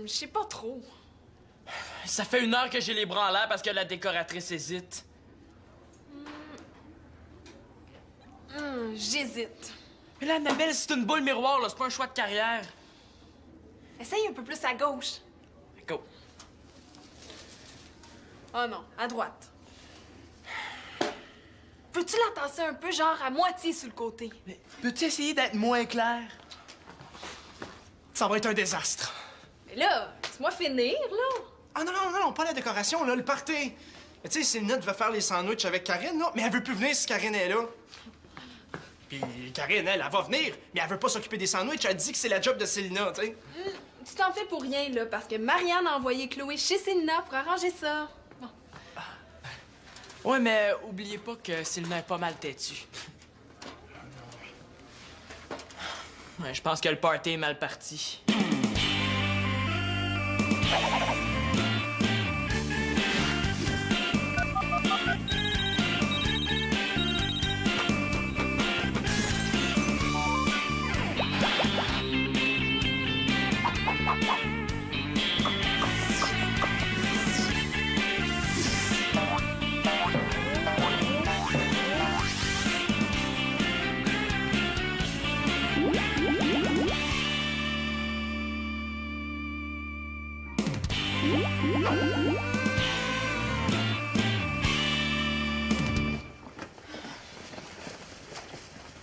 Je sais pas trop. Ça fait 1 heure que j'ai les bras en l'air parce que la décoratrice hésite. J'hésite. Mais là, Annabelle, c'est une boule miroir, là. C'est pas un choix de carrière. Essaye un peu plus à gauche. Go. Oh non, à droite. Peux-tu la tasser un peu, genre à moitié sur le côté? Mais peux-tu essayer d'être moins clair? Ça va être un désastre. Mais là, laisse-moi finir, là. Ah non, pas la décoration, là, le party. Tu sais, Célina devait faire les sandwichs avec Karine, là, mais elle veut plus venir si Karine est là. Puis Karine, elle va venir, mais elle veut pas s'occuper des sandwichs. Elle dit que c'est la job de Célina, tu sais. Tu t'en fais pour rien, là, parce que Marianne a envoyé Chloé chez Célina pour arranger ça. Bon. Ouais, mais oubliez pas que Célina est pas mal têtue. Ouais, je pense que le party est mal parti.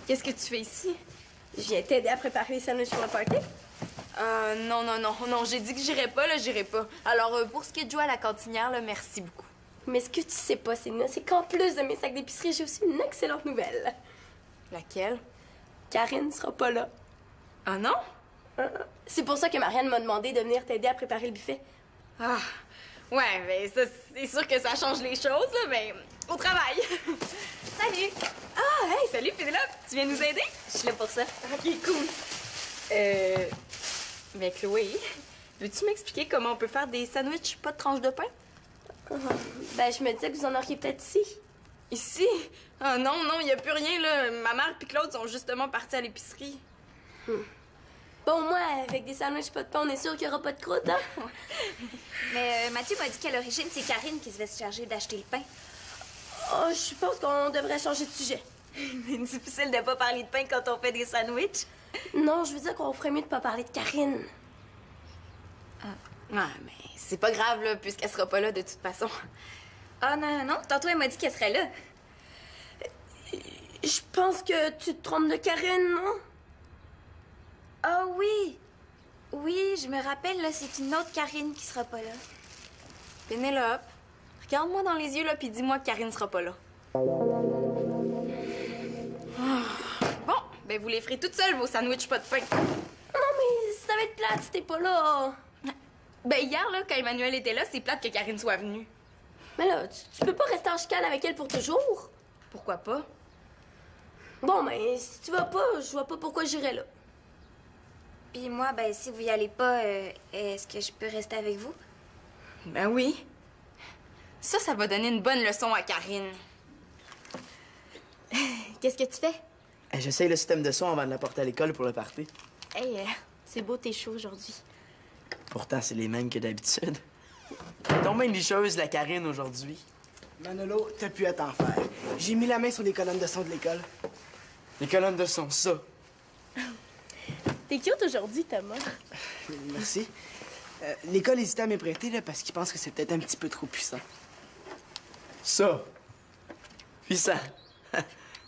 Qu'est-ce que tu fais ici? Je viens t'aider à préparer les sandwichs pour le party. Non, j'ai dit que j'irais pas, là, j'irais pas. Alors, pour ce qui est de jouer à la cantinière, là, merci beaucoup. Mais ce que tu sais pas, Célina, c'est qu'en plus de mes sacs d'épicerie, j'ai aussi une excellente nouvelle. Laquelle? Karine sera pas là. Ah non? C'est pour ça que Marianne m'a demandé de venir t'aider à préparer le buffet. Ah, ouais, mais ça, c'est sûr que ça change les choses, là, mais au travail. Salut! Ah, hey, salut, Pénélope! Tu viens nous aider? Je suis là pour ça. Ok, cool. Mais Chloé, veux-tu m'expliquer comment on peut faire des sandwichs pas de tranches de pain? Ben, je me disais que vous en auriez peut-être ici. Ici? Ah non, il y a plus rien, là. Ma mère et Claude sont justement partis à l'épicerie. Bon, moi, avec des sandwichs pas de pain, on est sûr qu'il y aura pas de croûte, hein? Mais Mathieu m'a dit qu'à l'origine, c'est Karine qui devait se charger d'acheter le pain. Oh, je pense qu'on devrait changer de sujet. C'est difficile de pas parler de pain quand on fait des sandwichs. Non, je veux dire qu'on ferait mieux de pas parler de Karine. Ah, mais c'est pas grave, là, puisqu'elle sera pas là de toute façon. Ah non, tantôt elle m'a dit qu'elle serait là. Je pense que tu te trompes de Karine, non? Ah oui! Oui, je me rappelle, là, c'est une autre Karine qui sera pas là. Pénélope, regarde-moi dans les yeux, là, puis dis-moi que Karine sera pas là. Bon, ben vous les ferez toutes seules, vos sandwichs pas de pain. Non, mais ça va être plate si t'es pas là. Ben hier, là, quand Emmanuel était là, c'est plate que Karine soit venue. Mais là, tu peux pas rester en chicane avec elle pour toujours. Pourquoi pas? Bon, mais si tu vas pas, je vois pas pourquoi j'irais là. Puis moi, ben si vous y allez pas, est-ce que je peux rester avec vous? Ben oui. Ça va donner une bonne leçon à Karine. Qu'est-ce que tu fais? J'essaye le système de son avant de l'apporter à l'école pour le party. Hey, c'est beau tes cheveux aujourd'hui. Pourtant, c'est les mêmes que d'habitude. Elle tombe bien licheuse, la Karine, aujourd'hui. Manolo, t'as pu à t'en faire. J'ai mis la main sur les colonnes de son de l'école. Les colonnes de son, ça. T'es cute aujourd'hui, Thomas. Merci. L'école hésitait à me prêter là, parce qu'ils pensent que c'est peut-être un petit peu trop puissant. Ça. Puissant.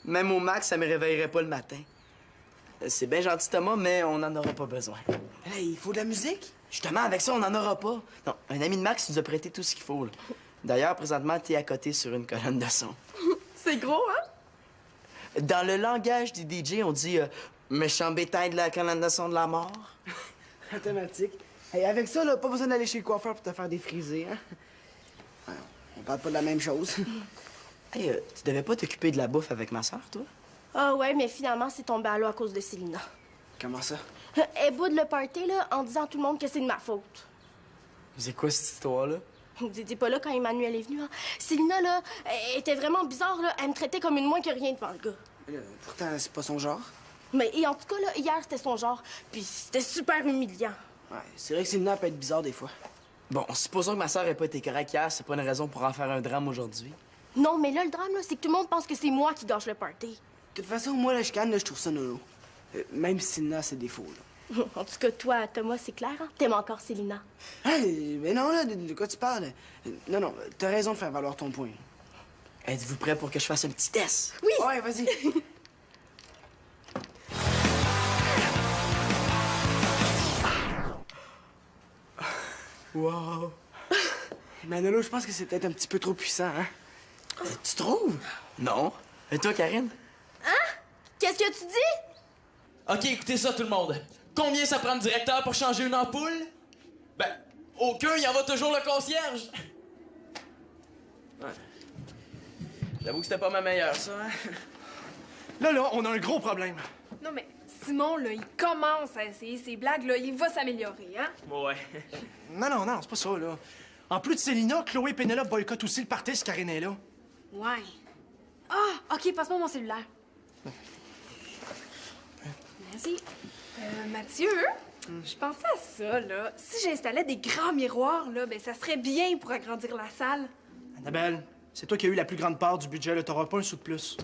Même au max, ça me réveillerait pas le matin. C'est bien gentil, Thomas, mais on n'en aura pas besoin. Là, il faut de la musique? Justement, avec ça, on n'en aura pas. Non, un ami de Max nous a prêté tout ce qu'il faut, là. D'ailleurs, présentement, t'es à côté sur une colonne de son. C'est gros, hein? Dans le langage des DJ, on dit méchant bétail de la colonne de son de la mort. Automatique. Hey, avec ça, là, pas besoin d'aller chez le coiffeur pour te faire défriser, hein? On parle pas de la même chose. Hey, tu devais pas t'occuper de la bouffe avec ma soeur, toi? Ah ouais, mais finalement, c'est tombé à l'eau à cause de Célina. Comment ça? Elle boude le party, là, en disant à tout le monde que c'est de ma faute. C'est quoi cette histoire-là? T'étais pas là quand Emmanuel est venu, hein? Célina, là, elle était vraiment bizarre, là. Elle me traitait comme une moins que rien devant le gars. Pourtant, c'est pas son genre. Mais et en tout cas, là, hier, c'était son genre. Puis c'était super humiliant. Ouais, c'est vrai que Célina peut être bizarre des fois. Bon, supposons que ma soeur ait pas été correcte hier, c'est pas une raison pour en faire un drame aujourd'hui. Non, mais là, le drame, là, c'est que tout le monde pense que c'est moi qui gâche le party. De toute façon, moi, la chicane, là, je trouve ça nono. Même si Célina a ses défauts, là. En tout cas, toi, Thomas, c'est clair, hein? T'aimes encore Célina. Hey, mais non, là, de quoi tu parles? Non, t'as raison de faire valoir ton point. Êtes-vous prêt pour que je fasse un petit test? Oui! Ouais, vas-y. Wow! Manolo, je pense que c'est peut-être un petit peu trop puissant, hein? Tu trouves? Non. Et toi, Karine? Qu'est-ce que tu dis? OK, écoutez ça, tout le monde. Combien ça prend de directeur pour changer une ampoule? Ben, aucun, il y en va toujours le concierge. Ouais. J'avoue que c'était pas ma meilleure, ça, hein? Là, on a un gros problème. Non, mais Simon, là, il commence à essayer ses blagues, là. Il va s'améliorer, hein? Ouais. Non, c'est pas ça, là. En plus de Célina, Chloé et Pénélope boycottent aussi le party si Karine est là. Ouais. Ah, OK, passe-moi mon cellulaire. Merci. Mathieu, je pensais à ça, là. Si j'installais des grands miroirs, là, ben ça serait bien pour agrandir la salle. Annabelle, c'est toi qui as eu la plus grande part du budget, là. T'auras pas un sou de plus.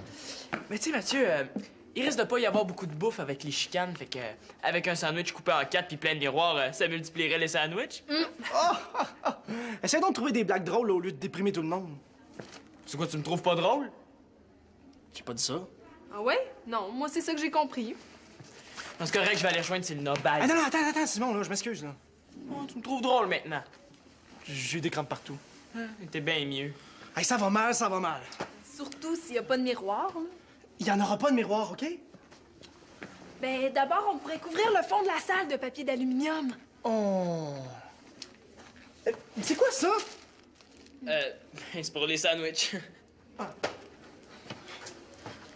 Mais tu sais, Mathieu, il risque de pas y avoir beaucoup de bouffe avec les chicanes, fait que avec un sandwich coupé en 4 puis plein de miroirs, ça multiplierait les sandwichs. Essaie donc de trouver des blagues drôles au lieu de déprimer tout le monde. C'est quoi, tu me trouves pas drôle? J'ai pas dit ça. Ah ouais? Non, moi, c'est ça que j'ai compris. C'est correct, je vais aller rejoindre Célina. Bye. Ah non, attends, Simon, là, je m'excuse, là. Oh, tu me trouves drôle maintenant. J'ai des crampes partout. T'es bien mieux. Hey, ça va mal. Surtout s'il n'y a pas de miroir. Hein. Il y en aura pas de miroir, OK? Ben, d'abord, on pourrait couvrir le fond de la salle de papier d'aluminium. Oh. C'est quoi ça? C'est pour les sandwichs.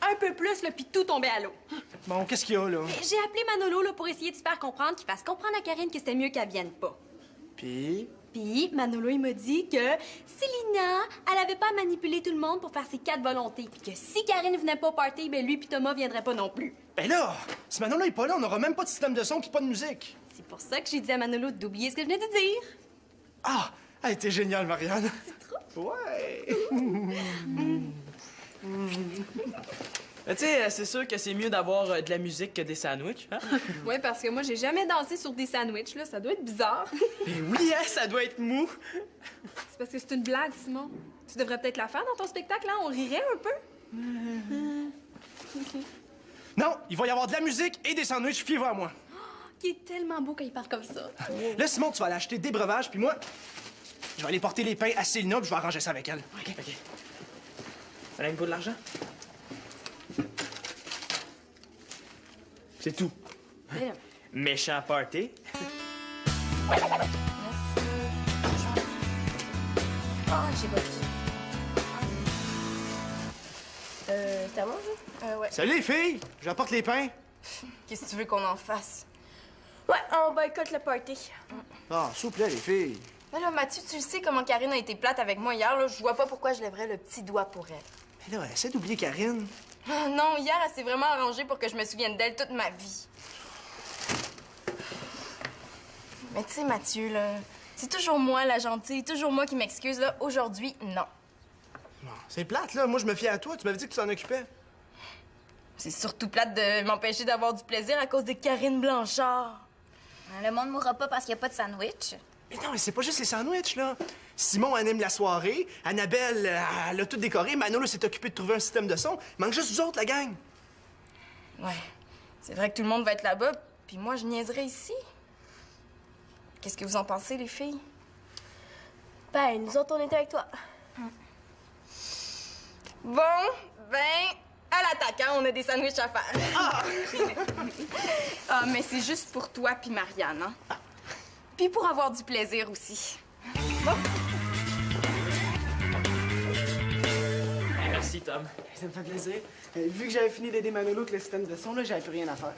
Un peu plus, là, puis tout tombait à l'eau. Bon, qu'est-ce qu'il y a, là? J'ai appelé Manolo, là, pour essayer de se faire comprendre, qu'il fasse comprendre à Karine que c'était mieux qu'elle vienne pas. Puis... Puis Manolo, il m'a dit que Célina, elle avait pas à manipuler tout le monde pour faire ses 4 volontés. Puis que si Karine venait pas au party, ben lui puis Thomas viendraient pas non plus. Ben là, si Manon est pas là, on aura même pas de système de son puis pas de musique. C'est pour ça que j'ai dit à Manolo d'oublier ce que je venais de dire. Ah! Elle était géniale, Marianne. C'est trop? Ouais! Tu sais, c'est sûr que c'est mieux d'avoir de la musique que des sandwichs, hein? Ouais, parce que moi, j'ai jamais dansé sur des sandwichs, là. Ça doit être bizarre. Ben oui, hein, ça doit être mou. C'est parce que c'est une blague, Simon. Tu devrais peut-être la faire dans ton spectacle, hein? On rirait un peu. Non, il va y avoir de la musique et des sandwichs, fiez-vous à moi. Qui est tellement beau quand il parle comme ça. Là, Simon, tu vas aller acheter des breuvages, puis moi, je vais aller porter les pains à Célina, puis je vais arranger ça avec elle. OK. Ça me faut de l'argent? C'est tout. Méchant party. Ah, j'ai pas vu. C'est à moi, ça? Ouais. Salut, les filles! J'apporte les pains. Qu'est-ce que tu veux qu'on en fasse? Ouais, on boycotte le party. Ah, s'il vous plaît, les filles. Mais là, Mathieu, tu le sais comment Karine a été plate avec moi hier, là. Je vois pas pourquoi je lèverais le petit doigt pour elle. Mais là, essaie d'oublier Karine. Ah, non, hier, elle s'est vraiment arrangée pour que je me souvienne d'elle toute ma vie. Mais tu sais, Mathieu, là, c'est toujours moi, la gentille, toujours moi qui m'excuse, là. Aujourd'hui, non. Bon, c'est plate, là. Moi, je me fiais à toi. Tu m'avais dit que tu t'en occupais. C'est surtout plate de m'empêcher d'avoir du plaisir à cause de Karine Blanchard. Le monde mourra pas parce qu'il n'y a pas de sandwich. Mais non, mais c'est pas juste les sandwichs, là. Simon anime la soirée, Annabelle, elle a tout décoré, Manolo s'est occupé de trouver un système de son. Il manque juste vous autres, la gang. Ouais, c'est vrai que tout le monde va être là-bas, puis moi, je niaiserai ici. Qu'est-ce que vous en pensez, les filles? Ben, nous autres, on était avec toi. Bon, ben, à l'attaque, hein, on a des sandwichs à faire. Ah, mais c'est juste pour toi puis Marianne, hein? Puis pour avoir du plaisir aussi. Bon. Merci, Tom. Ça me fait plaisir. Vu que j'avais fini d'aider Manolo avec le système de son, là, j'avais plus rien à faire.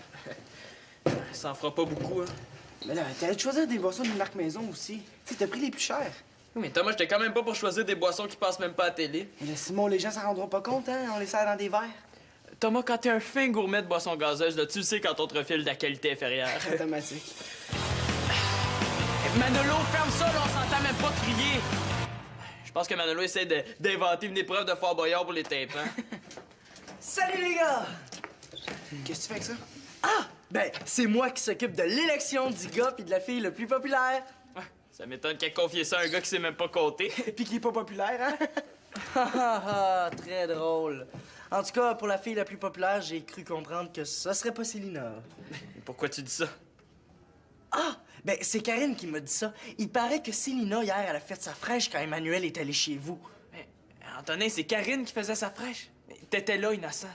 Ça en fera pas beaucoup, hein. Mais là, t'allais te choisir des boissons d'une marque maison aussi. Tu sais, t'as pris les plus chères. Oui, mais Thomas, j'étais quand même pas pour choisir des boissons qui passent même pas à la télé. Mais là, Simon, les gens s'en rendront pas compte, hein? On les sert dans des verres. Thomas, quand t'es un fin gourmet de boissons gazeuses, là, tu le sais quand on te refile de la qualité inférieure. Automatique. Manolo, ferme ça, là, on s'entend même pas crier. Je pense que Manolo essaie d'inventer une épreuve de Fort Boyard pour les tympans. Salut les gars! Qu'est-ce que tu fais avec ça? Ah! Ben, c'est moi qui s'occupe de l'élection du gars pis de la fille le plus populaire. Ça m'étonne qu'elle confie ça à un gars qui sait même pas compter. Puis qui est pas populaire, hein? Très drôle. En tout cas, pour la fille la plus populaire, j'ai cru comprendre que ça serait pas Célina. Pourquoi tu dis ça? Ah! Ben, c'est Karine qui m'a dit ça. Il paraît que Célina, hier, elle a fait sa fraîche quand Emmanuel est allé chez vous. Mais, Antonin, c'est Karine qui faisait sa fraîche. T'étais là, innocent.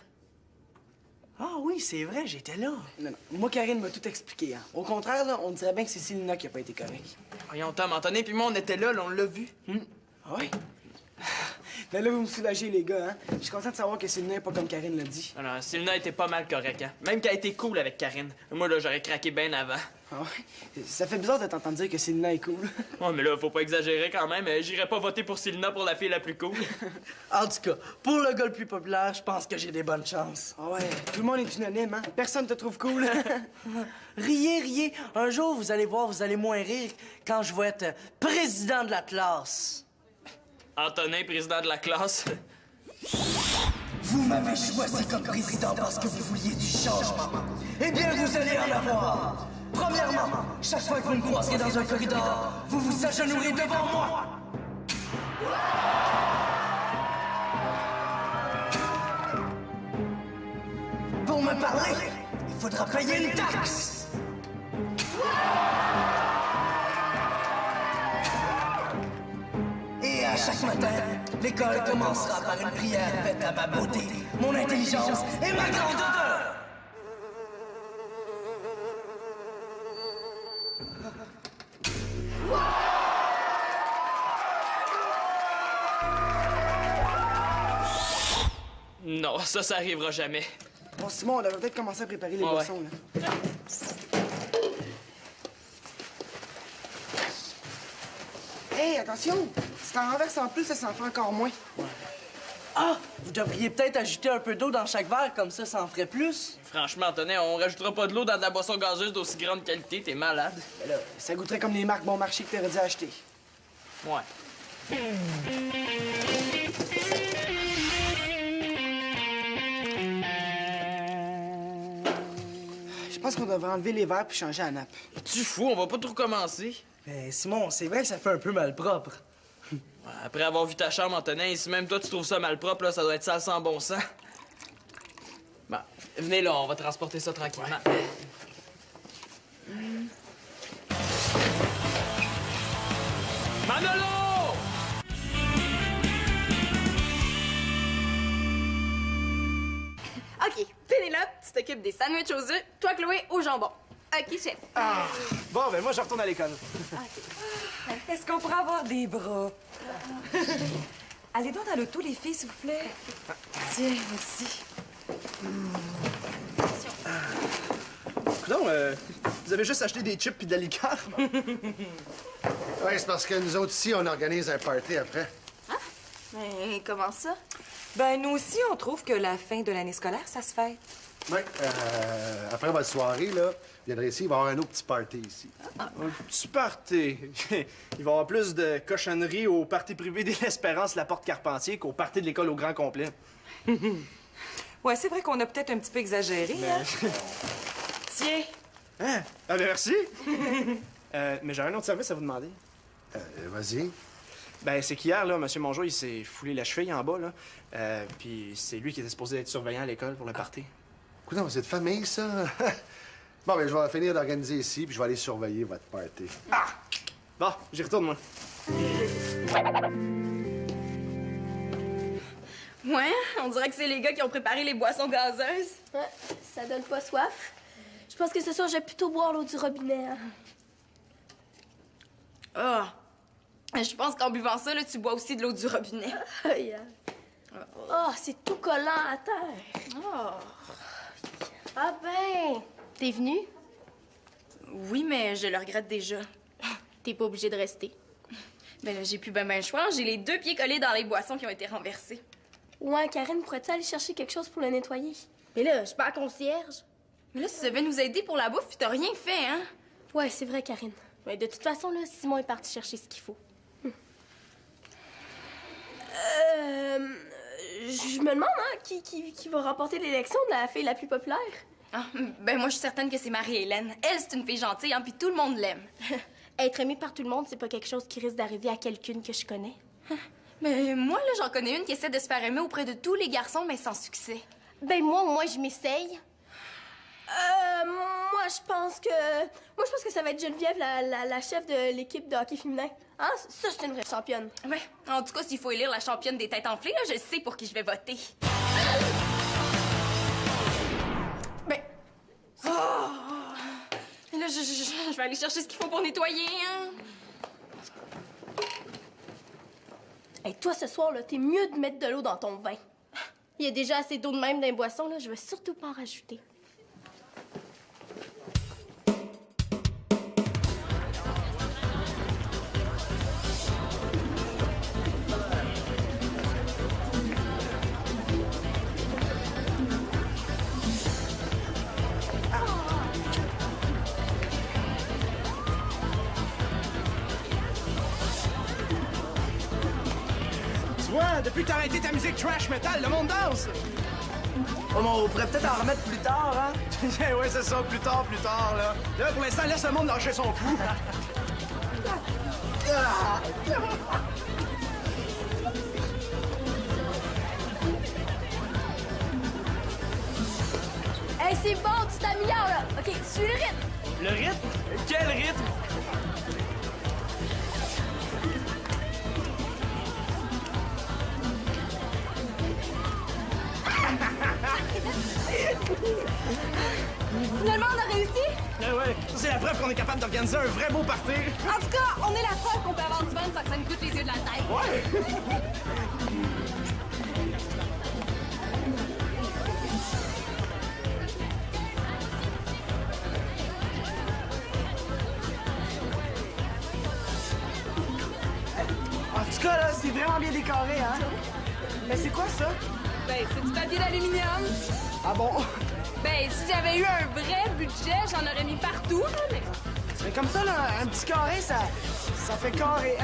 Ah oui, c'est vrai, j'étais là. Non, non. Moi, Karine m'a tout expliqué. Hein. Au contraire, là, on dirait bien que c'est Célina qui a pas été correcte. Voyons, Tom, Antonin puis moi, on était là, on l'a vu. Ah oui? Ben là, vous me soulagez, les gars, hein? Je suis content de savoir que Célina est pas comme Karine l'a dit. Alors, Célina était pas mal correcte, hein. Même qu'elle a été cool avec Karine. Moi, là, j'aurais craqué bien avant. Ah ouais? Ça fait bizarre de t'entendre dire que Célina est cool. Ouais, mais là, faut pas exagérer quand même. J'irais pas voter pour Célina pour la fille la plus cool. En tout cas, pour le gars le plus populaire, je pense que j'ai des bonnes chances. Ah ouais, tout le monde est unanime, hein? Personne te trouve cool. Riez, riez. Un jour, vous allez voir, vous allez moins rire quand je vais être président de la classe. Antonin, président de la classe. Vous m'avez choisi comme président parce que vous vouliez du changement. Eh bien, vous allez en avoir. Premièrement, chaque fois que vous me croiserez dans un corridor, vous vous agenouillerez devant moi. Pour me parler, il faudra payer une taxe. Et à chaque matin, l'école commencera par une prière faite à ma beauté, mon intelligence et ma grandeur. Non, ça arrivera jamais. Bon, Simon, on devrait peut-être commencer à préparer les Ouais. boissons, là. Hey, attention! Si t'en renverses en plus, ça s'en fait encore moins. Ah, vous devriez peut-être ajouter un peu d'eau dans chaque verre, comme ça en ferait plus. Franchement, Antonin, on rajoutera pas de l'eau dans de la boisson gazeuse d'aussi grande qualité, t'es malade. Ben là, ça goûterait comme les marques bon marché que t'aurais dû acheter. Ouais. Je pense qu'on devrait enlever les verres puis changer la nappe. Tu fous, on va pas tout recommencer. Mais Simon, c'est vrai que ça fait un peu malpropre. Ouais, après avoir vu ta chambre, Antonin, si même toi tu trouves ça malpropre, là, ça doit être sale sans bon sens. Bon, venez là, on va transporter ça tranquillement. Manolo! OK, Pénélope, tu t'occupes des sandwichs aux œufs. Toi, Chloé, au jambon. OK, chef. Bon, ben moi, je retourne à l'école. Est-ce qu'on pourrait avoir des bras? Allez donc dans l'auto, les filles, s'il vous plaît. Tiens, merci. Coudonc, vous avez juste acheté des chips puis de la liqueur? Oui, c'est parce que nous autres ici, on organise un party après. Mais comment ça? Ben, nous aussi, on trouve que la fin de l'année scolaire, ça se fait. Oui, après votre soirée, là, vous viendrez ici, il va y avoir un autre petit party ici. Un petit party. Il va y avoir plus de cochonneries au party privé de l'Espérance, la Porte Carpentier, qu'au party de l'école au grand complet. Ouais, c'est vrai qu'on a peut-être un petit peu exagéré, hein? Tiens. Hein? Ah, ben merci. Mais j'ai un autre service à vous demander. Vas-y. Ben, c'est qu'hier, là, M. Mongeau, il s'est foulé la cheville en bas, là. Puis c'est lui qui était supposé être surveillant à l'école pour le party. Coudonc, c'est de famille, ça? Bon, ben, je vais finir d'organiser ici, puis je vais aller surveiller votre party. Ah! Bon, j'y retourne, moi. Ouais, on dirait que c'est les gars qui ont préparé les boissons gazeuses. Ouais, ça donne pas soif. Je pense que ce soir, je vais plutôt boire l'eau du robinet. Hein. Ah! Je pense qu'en buvant ça, là, tu bois aussi de l'eau du robinet. Oh, c'est tout collant à terre. Oh! Ah ben, t'es venu? Oui, mais je le regrette déjà. T'es pas obligé de rester. Ben là, j'ai plus ben le choix. J'ai les 2 pieds collés dans les boissons qui ont été renversées. Ouais, Karine, pourrais-tu aller chercher quelque chose pour le nettoyer? Mais là, je suis pas la concierge. Mais là, tu devais nous aider pour la bouffe, puis t'as rien fait, hein? Ouais, c'est vrai, Karine. Mais de toute façon, là, Simon est parti chercher ce qu'il faut. Je me demande, hein, qui va remporter l'élection de la fille la plus populaire? Ah, ben moi, je suis certaine que c'est Marie-Hélène. Elle, c'est une fille gentille, hein, puis tout le monde l'aime. Être aimée par tout le monde, c'est pas quelque chose qui risque d'arriver à quelqu'une que je connais. Mais moi, là, j'en connais une qui essaie de se faire aimer auprès de tous les garçons, mais sans succès. Ben moi, au moins, je m'essaye. Moi, je pense que ça va être Geneviève, la chef de l'équipe de hockey féminin. Hein? Ça, c'est une vraie championne. Ouais. En tout cas, s'il faut élire la championne des têtes enflées, là, je sais pour qui je vais voter. Ben... Oh! Là, je vais aller chercher ce qu'il faut pour nettoyer, hein. Hey, toi, ce soir, là, t'es mieux de mettre de l'eau dans ton vin. Il y a déjà assez d'eau de même dans les boissons, là. Je vais surtout pas en rajouter. Depuis que t'as arrêté ta musique trash metal, le monde danse! Oh, mais on pourrait peut-être en remettre plus tard, hein? Ouais, c'est ça, plus tard, là. Là, pour l'instant, laisse le monde lâcher son fou. Hey, c'est bon, tu t'améliores, là. OK, suis le rythme. Le rythme? Quel rythme? Finalement, on a réussi? Ouais, c'est la preuve qu'on est capable d'organiser un vrai beau party. En tout cas, on est la preuve qu'on peut avoir du fun sans que ça nous coûte les yeux de la tête. Ouais! En tout cas, là, c'est vraiment bien décoré, hein? Mais c'est quoi, ça? Ben, c'est du papier d'aluminium. Ah bon? Ben, si j'avais eu un vrai budget, j'en aurais mis partout, là, mais... Mais comme ça, là, un petit carré, ça fait carré.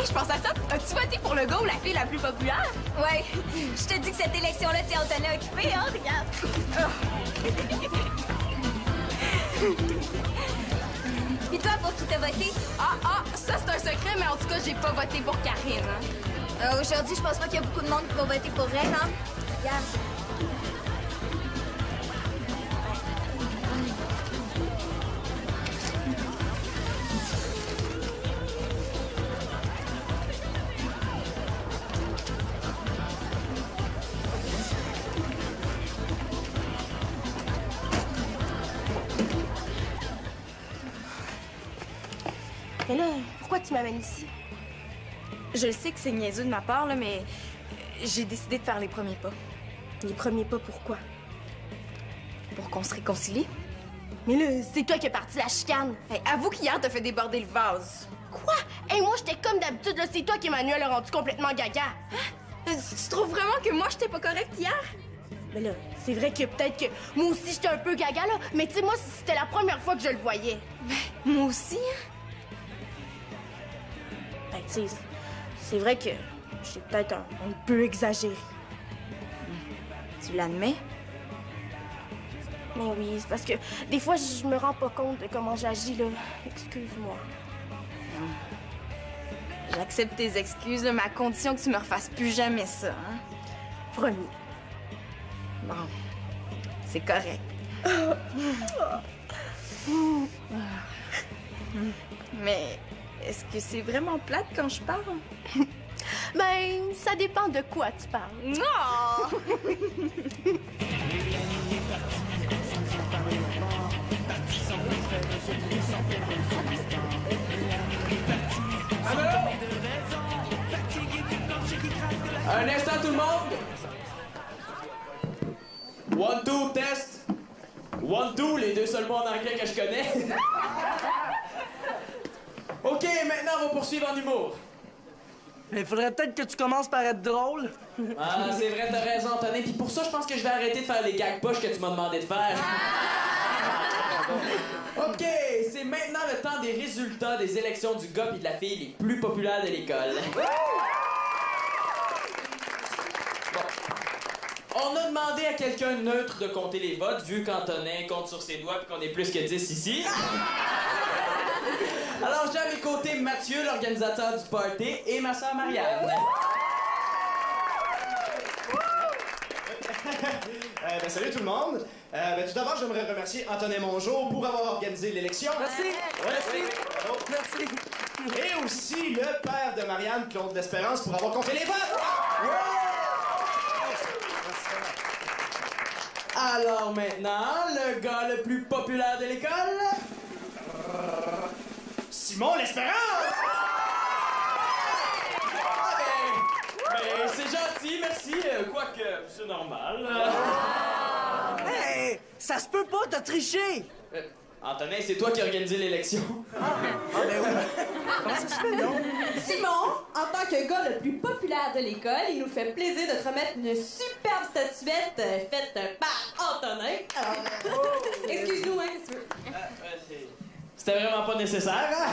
Je pense à ça. As-tu voté pour le gars ou la fille la plus populaire? Ouais, je te dis que cette élection-là, on t'en a occupé, hein, regarde. Puis toi, pour qui t'as voté? Ça, c'est un secret, mais en tout cas, j'ai pas voté pour Karine. Hein. Aujourd'hui, je pense pas qu'il y a beaucoup de monde qui va voter pour elle, hein? Regarde. Mais là, pourquoi tu m'amènes ici? Je le sais que c'est niaiseux de ma part, là, mais j'ai décidé de faire les premiers pas. Les premiers pas, pourquoi? Pour qu'on se réconcilie. Mais là, c'est toi qui es parti la chicane. Hey, avoue qu'hier, t'as fait déborder le vase. Quoi? Hey, moi, j'étais comme d'habitude, là. C'est toi qu'Emmanuel a rendu complètement gaga. Tu trouves vraiment que moi, j'étais pas correcte hier? Mais là, c'est vrai que peut-être que moi aussi, j'étais un peu gaga, là. Mais tu sais, moi, c'était la première fois que je le voyais. Ben, moi aussi, hein? Ben, tu sais, c'est vrai que j'ai peut-être un peu exagéré. Tu l'admets? Mais oui, c'est parce que des fois, je me rends pas compte de comment j'agis, là. Excuse-moi. J'accepte tes excuses, là, mais à condition que tu me refasses plus jamais ça, hein? Promis. Bon, c'est correct. Mais est-ce que c'est vraiment plate quand je parle? Ben, ça dépend de quoi tu parles. Non! Allô? Un instant, tout le monde. 1, 2, test. 1, 2, les deux seuls mots en anglais que je connais. OK, maintenant, on va poursuivre en humour. Mais faudrait peut-être que tu commences par être drôle. Ah, c'est vrai, t'as raison, Antonin. Puis pour ça, je pense que je vais arrêter de faire les gags poches que tu m'as demandé de faire. OK, c'est maintenant le temps des résultats des élections du gars et de la fille les plus populaires de l'école. Bon. On a demandé à quelqu'un neutre de compter les votes, vu qu'Antonin compte sur ses doigts et qu'on est plus que 10 ici. Alors, j'ai à mes côtés Mathieu, l'organisateur du party, et ma sœur Marianne. Salut tout le monde. Tout d'abord, j'aimerais remercier Antonin Mongeau pour avoir organisé l'élection. Merci. Merci. Merci. Et aussi le père de Marianne, Claude L'Espérance, pour avoir compté les votes. Alors maintenant, le gars le plus populaire de l'école... Simon L'Espérance! Ben, c'est gentil, merci. Quoique, c'est normal. Hey, ça se peut pas, t'as triché! Antonin, c'est toi qui as organisé l'élection. Ben oui. Comment ça se fait, non? Simon, en tant que gars le plus populaire de l'école, il nous fait plaisir de te remettre une superbe statuette faite par Antonin. Excuse-nous, hein, si tu veux. C'était vraiment pas nécessaire, hein?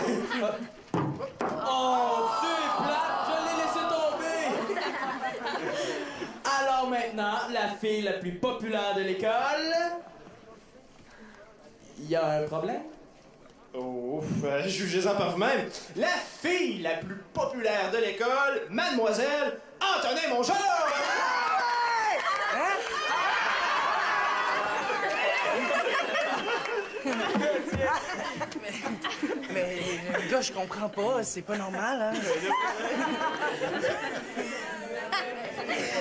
Oh, c'est plate! Je l'ai laissé tomber! Alors maintenant, la fille la plus populaire de l'école... Il y a un problème? Oh, jugez-en par vous-même. La fille la plus populaire de l'école, Mademoiselle Antonin Mongeau! Mais gars, je comprends pas, c'est pas normal, hein?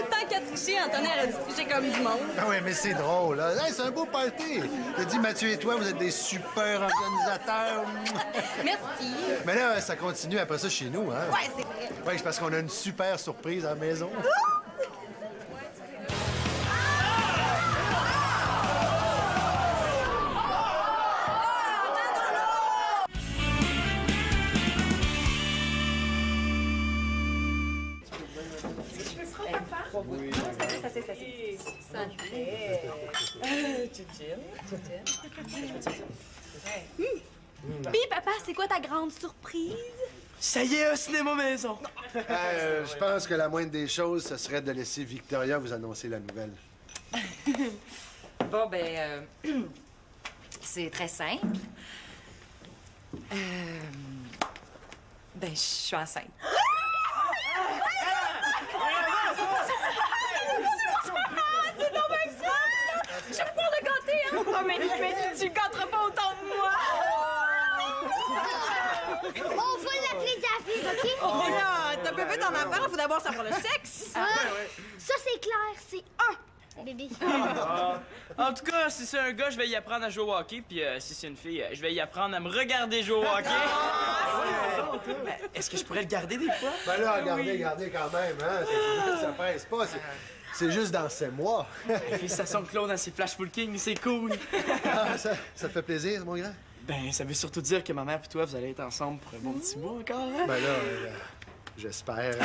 Tant qu'à tricher, Antonin aurait dû tricher comme du monde. Ah oui, mais c'est drôle, là. Hey, c'est un beau party. T'as dit, Mathieu et toi, vous êtes des super organisateurs. Merci. Mais là, ça continue après ça chez nous, hein? Ouais, c'est vrai. Oui, c'est parce qu'on a une super surprise à la maison. Puis, papa, c'est quoi ta grande surprise? Ça y est, un cinéma maison! Je pense que la moindre des choses, ce serait de laisser Victoria vous annoncer la nouvelle. Bon, c'est très simple. Je suis enceinte. C'est donc bien ça! Je vais pouvoir le gâter, hein? Oh, mais tu le gâteras pas autant de moi! On va l'appeler ta fille, OK? Oh là, t'as pas vu ton affaire, il faut d'abord savoir le sexe. Ah, ça, c'est clair, c'est un bébé. En tout cas, si c'est un gars, je vais y apprendre à jouer au hockey, puis si c'est une fille, je vais y apprendre à me regarder jouer au hockey. Est-ce que je pourrais le garder des fois? Ben là, regardez quand même, hein? Ça presse pas, c'est juste dans 7 mois. Félicitations Claude à ses Flash Full King, c'est cool. Ah, ça te fait plaisir, mon grand? Ben, ça veut surtout dire que ma mère et toi, vous allez être ensemble pour un bon petit mois encore, hein? Ben là, j'espère.